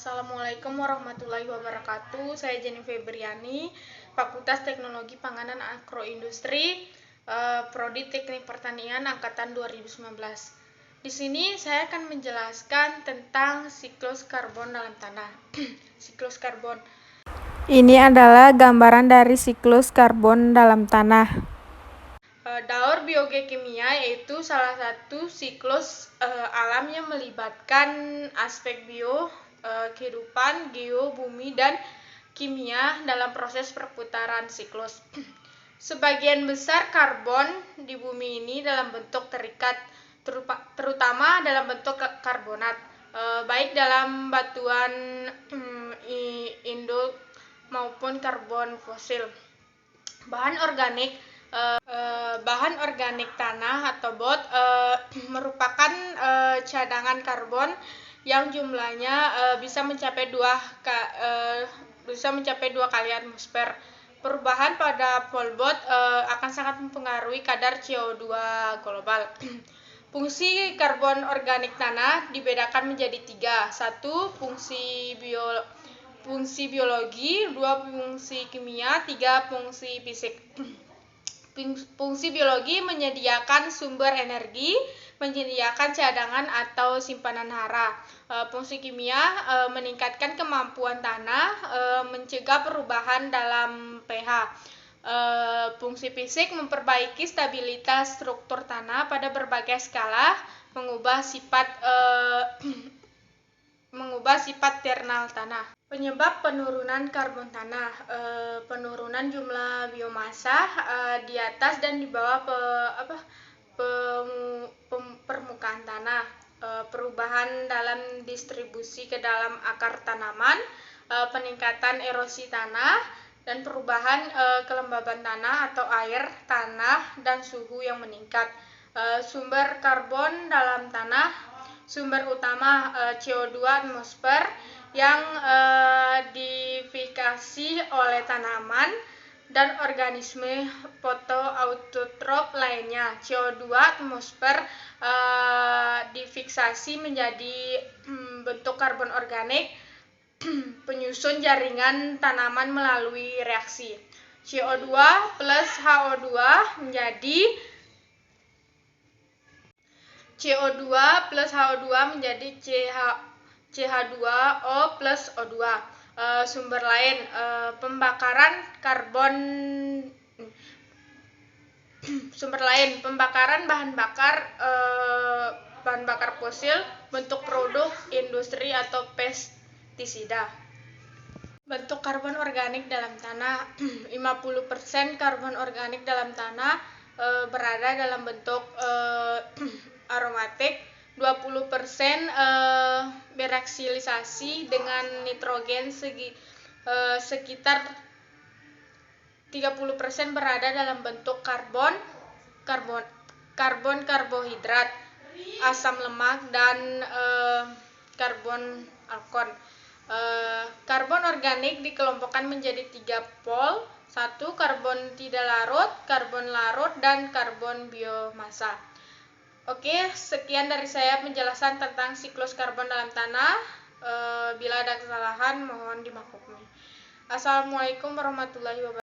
Assalamualaikum warahmatullahi wabarakatuh. Saya Jenny Febriani, Fakultas Teknologi Panganan Agroindustri, Prodi Teknik Pertanian Angkatan 2019. Di sini saya akan menjelaskan tentang siklus karbon dalam tanah. Siklus karbon. Ini adalah gambaran dari siklus karbon dalam tanah. Daur biogeokimia yaitu salah satu siklus alam yang melibatkan aspek kehidupan, geo, bumi, dan kimia dalam proses perputaran siklus. Sebagian besar karbon di bumi ini dalam bentuk terikat, terutama dalam bentuk karbonat, baik dalam batuan induk maupun karbon fosil. Bahan organik tanah atau bot merupakan cadangan karbon yang jumlahnya bisa mencapai 2 kali atmosfer. Perubahan pada polbot akan sangat mempengaruhi kadar CO2 global. Fungsi karbon organik tanah dibedakan menjadi 3. 1. Fungsi biologi, 2. Fungsi kimia, 3. Fungsi fisik. Fungsi biologi menyediakan sumber energi, menyediakan cadangan atau simpanan hara. Fungsi kimia meningkatkan kemampuan tanah, mencegah perubahan dalam pH. Fungsi fisik memperbaiki stabilitas struktur tanah pada berbagai skala, mengubah sifat thermal tanah. Penyebab penurunan karbon tanah, penurunan jumlah biomasa di atas dan di bawah permukaan tanah, perubahan dalam distribusi ke dalam akar tanaman, peningkatan erosi tanah, dan perubahan kelembaban tanah atau air tanah dan suhu yang meningkat. Sumber karbon dalam tanah, sumber utama CO2 atmosfer yang difikasi oleh tanaman dan organisme fotoautotrop lainnya. CO2 atmosfer difiksasi menjadi bentuk karbon organik penyusun jaringan tanaman melalui reaksi. CO2 plus HO2 menjadi CH2O plus O2. Sumber lain, pembakaran bahan bakar fosil, bentuk produk industri atau pestisida. Bentuk karbon organik dalam tanah, 50% karbon organik dalam tanah berada dalam bentuk aromatik, 20% bereksilisasi dengan nitrogen, sekitar 30% berada dalam bentuk karbohidrat, asam lemak, dan karbon alkon. Karbon organik dikelompokkan menjadi 3 pol. 1. Karbon tidak larut, karbon larut, dan karbon biomasa. Oke, sekian dari saya penjelasan tentang siklus karbon dalam tanah. Bila ada kesalahan mohon dimaklumi. Assalamualaikum warahmatullahi wabarakatuh.